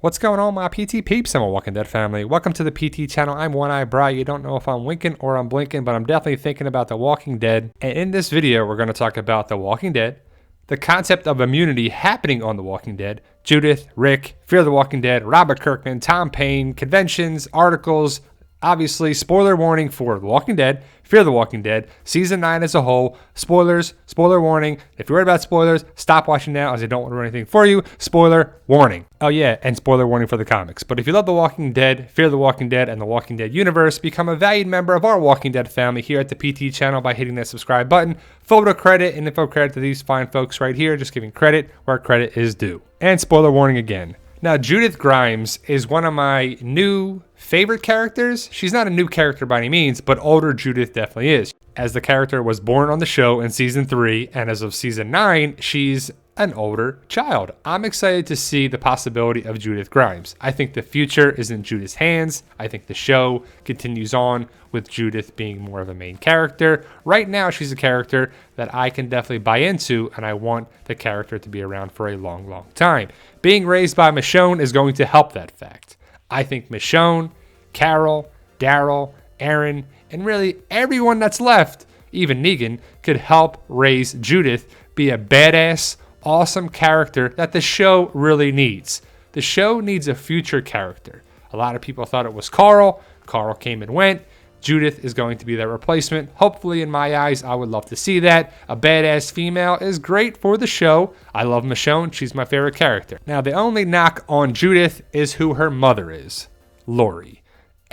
What's going on, my PT peeps and my Walking Dead family? Welcome to the PT channel. I'm One Eye Bri. You don't know if I'm winking or I'm blinking, but I'm definitely thinking about the Walking Dead. And in this video, we're going to talk about the Walking Dead, the concept of immunity happening on the Walking Dead, Judith, Rick, Fear the Walking Dead, Robert Kirkman, Tom Paine, conventions, articles, obviously, spoiler warning for The Walking Dead, Fear the Walking Dead, Season 9 as a whole, spoilers, spoiler warning. If you're worried about spoilers, stop watching now as I don't want to ruin anything for you. Spoiler warning. Oh yeah, and spoiler warning for the comics. But if you love The Walking Dead, Fear the Walking Dead, and The Walking Dead universe, become a valued member of our Walking Dead family here at the PT channel by hitting that subscribe button. Photo credit and info credit to these fine folks right here, just giving credit where credit is due. And spoiler warning again. Now, Judith Grimes is one of my new favorite characters. She's not a new character by any means, but older Judith definitely is, as the character was born on the show in Season 3, and as of Season 9, she's an older child. I'm excited to see the possibility of Judith Grimes. I think the future is in Judith's hands. I think the show continues on with Judith being more of a main character. Right now, she's a character that I can definitely buy into, and I want the character to be around for a long, long time. Being raised by Michonne is going to help that fact. I think Michonne, Carol, Daryl, Aaron, and really everyone that's left, even Negan, could help raise Judith be a badass, awesome character that the show really needs. The show needs a future character. A lot of people thought it was Carl. Carl came and went. Judith is going to be their replacement. Hopefully, in my eyes, I would love to see that. A badass female is great for the show. I love Michonne. She's my favorite character. Now, the only knock on Judith is who her mother is, Lori.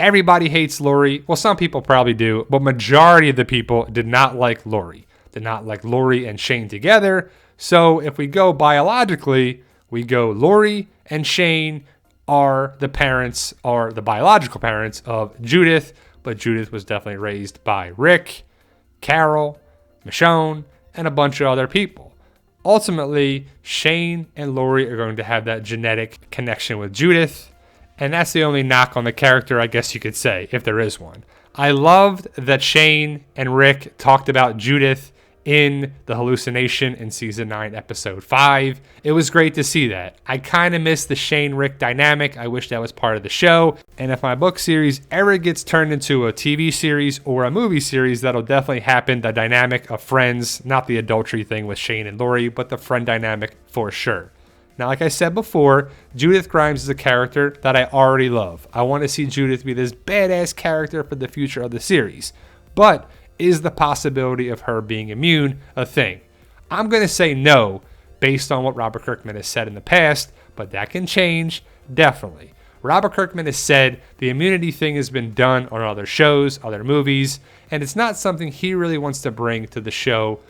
Everybody hates Lori. Well, some people probably do, but majority of the people did not like Lori. Did not like Lori and Shane together. So if we go biologically, we go Lori and Shane are the parents, are the biological parents of Judith, but Judith was definitely raised by Rick, Carol, Michonne, and a bunch of other people. Ultimately, Shane and Lori are going to have that genetic connection with Judith, and that's the only knock on the character, I guess you could say, if there is one. I loved that Shane and Rick talked about Judith in the hallucination in Season 9, Episode 5. It was great to see that. I kind of miss the Shane-Rick dynamic. I wish that was part of the show. And if my book series ever gets turned into a TV series or a movie series, that'll definitely happen. The dynamic of friends, not the adultery thing with Shane and Lori, but the friend dynamic for sure. Now, like I said before, Judith Grimes is a character that I already love. I want to see Judith be this badass character for the future of the series. But is the possibility of her being immune a thing? I'm going to say no based on what Robert Kirkman has said in the past, but that can change, definitely. Robert Kirkman has said the immunity thing has been done on other shows, other movies, and it's not something he really wants to bring to the show.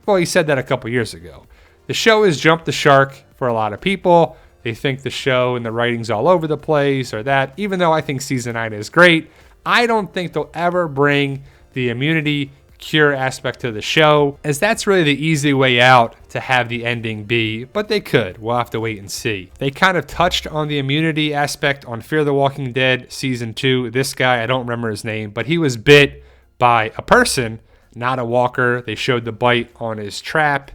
Well, he said that a couple years ago. The show has jumped the shark for a lot of people. They think the show and the writing's all over the place or that. Even though I think Season 9 is great, I don't think they'll ever bring the immunity cure aspect to the show, as that's really the easy way out to have the ending be, but they could. We'll have to wait and see. They kind of touched on the immunity aspect on Fear the Walking Dead Season 2. This guy, I don't remember his name, but he was bit by a person, not a walker. They showed the bite on his trap,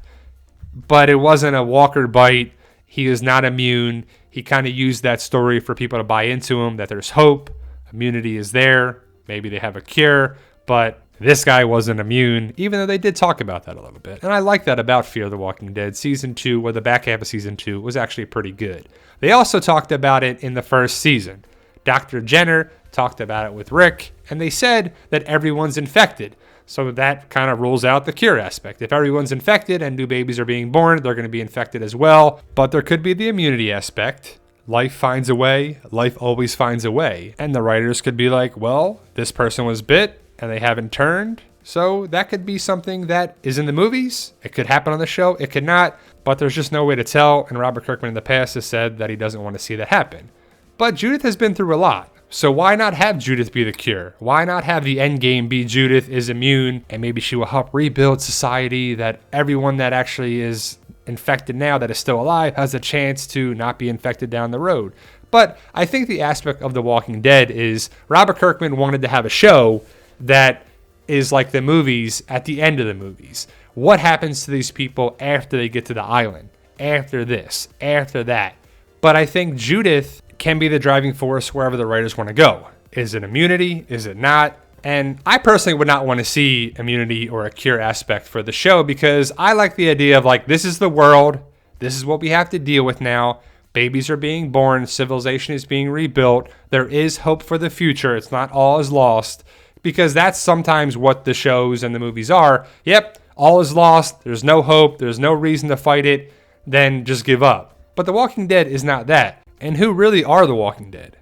but it wasn't a walker bite. He is not immune. He kind of used that story for people to buy into him, that there's hope, immunity is there, maybe they have a cure. But this guy wasn't immune, even though they did talk about that a little bit. And I like that about Fear the Walking Dead. Season 2, or the back half of Season 2, was actually pretty good. They also talked about it in the first season. Dr. Jenner talked about it with Rick, and they said that everyone's infected. So that kind of rules out the cure aspect. If everyone's infected and new babies are being born, they're going to be infected as well. But there could be the immunity aspect. Life finds a way. Life always finds a way. And the writers could be like, well, this person was bit and they haven't turned. So that could be something that is in the movies. It could happen on the show. It could not. But there's just no way to tell. And Robert Kirkman in the past has said that he doesn't want to see that happen. But Judith has been through a lot. So why not have Judith be the cure? Why not have the end game be Judith is immune and maybe she will help rebuild society, that everyone that actually is infected now that is still alive has a chance to not be infected down the road. But I think the aspect of The Walking Dead is Robert Kirkman wanted to have a show that is like the movies at the end of the movies. What happens to these people after they get to the island? After this, after that. But I think Judith can be the driving force wherever the writers want to go. Is it immunity? Is it not? And I personally would not want to see immunity or a cure aspect for the show, because I like the idea of like, this is the world. This is what we have to deal with now. Babies are being born. Civilization is being rebuilt. There is hope for the future. It's not all is lost, because that's sometimes what the shows and the movies are. Yep, all is lost. There's no hope. There's no reason to fight it. Then just give up. But The Walking Dead is not that. And who really are the Walking Dead?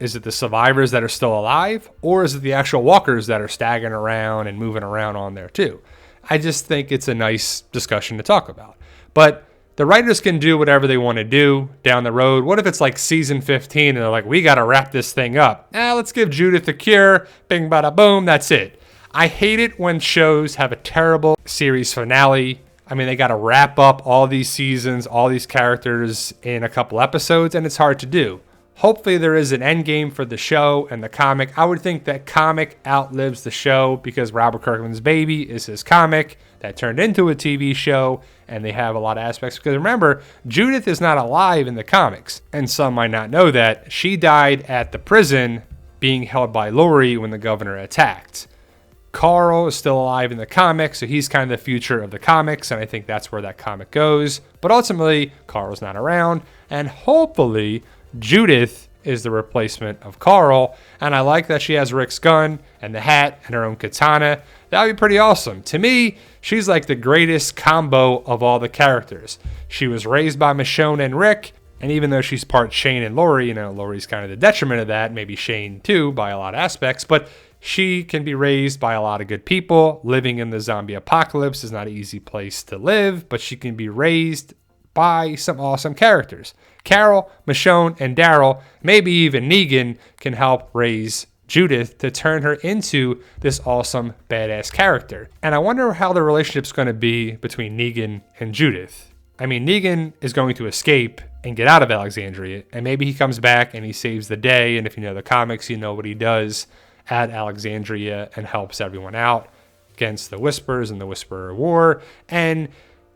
Is it the survivors that are still alive, or is it the actual walkers that are staggering around and moving around on there too? I just think it's a nice discussion to talk about. But the writers can do whatever they want to do down the road. What if it's like season 15 and they're like, we got to wrap this thing up. Let's give Judith a cure. Bing, bada, boom. That's it. I hate it when shows have a terrible series finale. I mean, they got to wrap up all these seasons, all these characters in a couple episodes, and it's hard to do. Hopefully there is an end game for the show and the comic. I would think that comic outlives the show, because Robert Kirkman's baby is his comic that turned into a TV show, and they have a lot of aspects. Because remember, Judith is not alive in the comics, and some might not know that. She died at the prison being held by Lori when the governor attacked. Carl is still alive in the comics, so he's kind of the future of the comics, and I think that's where that comic goes. But ultimately, Carl's not around, and hopefully Judith is the replacement of Carl, and I like that she has Rick's gun and the hat and her own katana. That would be pretty awesome. To me, she's like the greatest combo of all the characters. She was raised by Michonne and Rick, and even though she's part Shane and Lori, Lori's kind of the detriment of that, maybe Shane too by a lot of aspects, but she can be raised by a lot of good people. Living in the zombie apocalypse is not an easy place to live, but she can be raised by some awesome characters. Carol, Michonne, and Daryl, maybe even Negan, can help raise Judith to turn her into this awesome, badass character. And I wonder how the relationship's going to be between Negan and Judith. I mean, Negan is going to escape and get out of Alexandria, and maybe he comes back and he saves the day, and if you know the comics, you know what he does at Alexandria and helps everyone out against the Whispers and the Whisperer War. And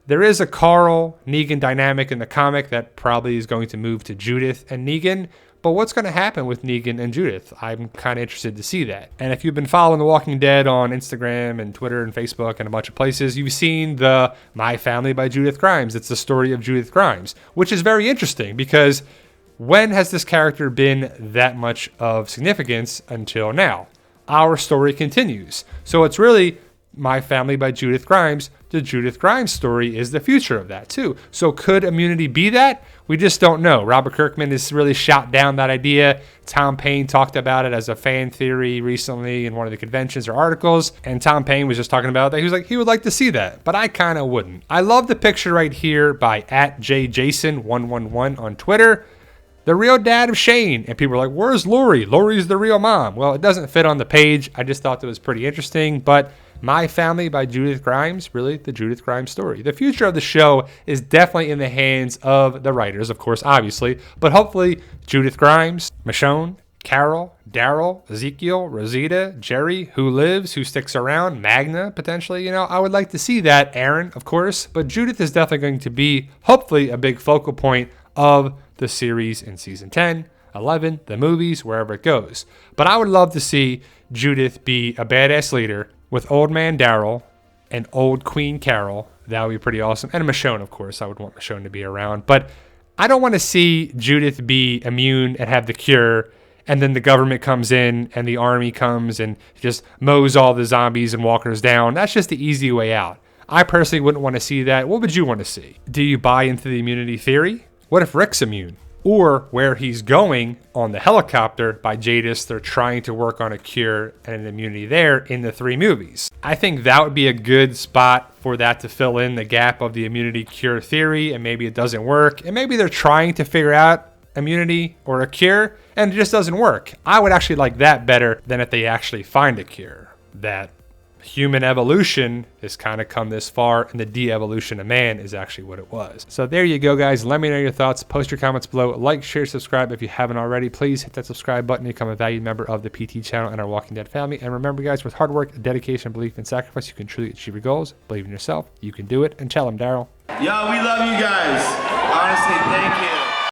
there is a Carl-Negan dynamic in the comic that probably is going to move to Judith and Negan. But what's going to happen with Negan and Judith? I'm kind of interested to see that. And if you've been following The Walking Dead on Instagram and Twitter and Facebook and a bunch of places, you've seen the My Family by Judith Grimes. It's the story of Judith Grimes, which is very interesting because when has this character been that much of significance until now? Our story continues. So it's really My Family by Judith Grimes. The Judith Grimes story is the future of that too. So could immunity be that? We just don't know. Robert Kirkman has really shot down that idea. Tom Payne talked about it as a fan theory recently in one of the conventions or articles. And Tom Payne was just talking about that. He was like, he would like to see that, but I kind of wouldn't. I love the picture right here by @JJason111 on Twitter. The real dad of Shane. And people are like, where's Lori? Lori's the real mom. Well, it doesn't fit on the page. I just thought that was pretty interesting. But My Family by Judith Grimes, really the Judith Grimes story. The future of the show is definitely in the hands of the writers, of course, obviously. But hopefully Judith Grimes, Michonne, Carol, Daryl, Ezekiel, Rosita, Jerry, who lives, who sticks around, Magna, potentially, I would like to see that. Aaron, of course. But Judith is definitely going to be, hopefully, a big focal point of the series in season 10, 11, the movies, wherever it goes. But I would love to see Judith be a badass leader with old man Daryl and old Queen Carol. That would be pretty awesome. And Michonne, of course. I would want Michonne to be around. But I don't want to see Judith be immune and have the cure, and then the government comes in and the army comes and just mows all the zombies and walkers down. That's just the easy way out. I personally wouldn't want to see that. What would you want to see? Do you buy into the immunity theory? What if Rick's immune? Or where he's going on the helicopter by Jadis, they're trying to work on a cure and an immunity there in the 3 movies. I think that would be a good spot for that to fill in the gap of the immunity cure theory, and maybe it doesn't work. And maybe they're trying to figure out immunity or a cure, and it just doesn't work. I would actually like that better than if they actually find a cure. That human evolution has kind of come this far, and the de-evolution of man is actually what it was. So there you go, guys. Let me know your thoughts. Post your comments below. Like, share, subscribe if you haven't already. Please hit that subscribe button to become a valued member of the PT channel and our Walking Dead family. And remember, guys, with hard work, dedication, belief, and sacrifice, you can truly achieve your goals. Believe in yourself. You can do it. And tell them, Daryl. Yo, we love you guys.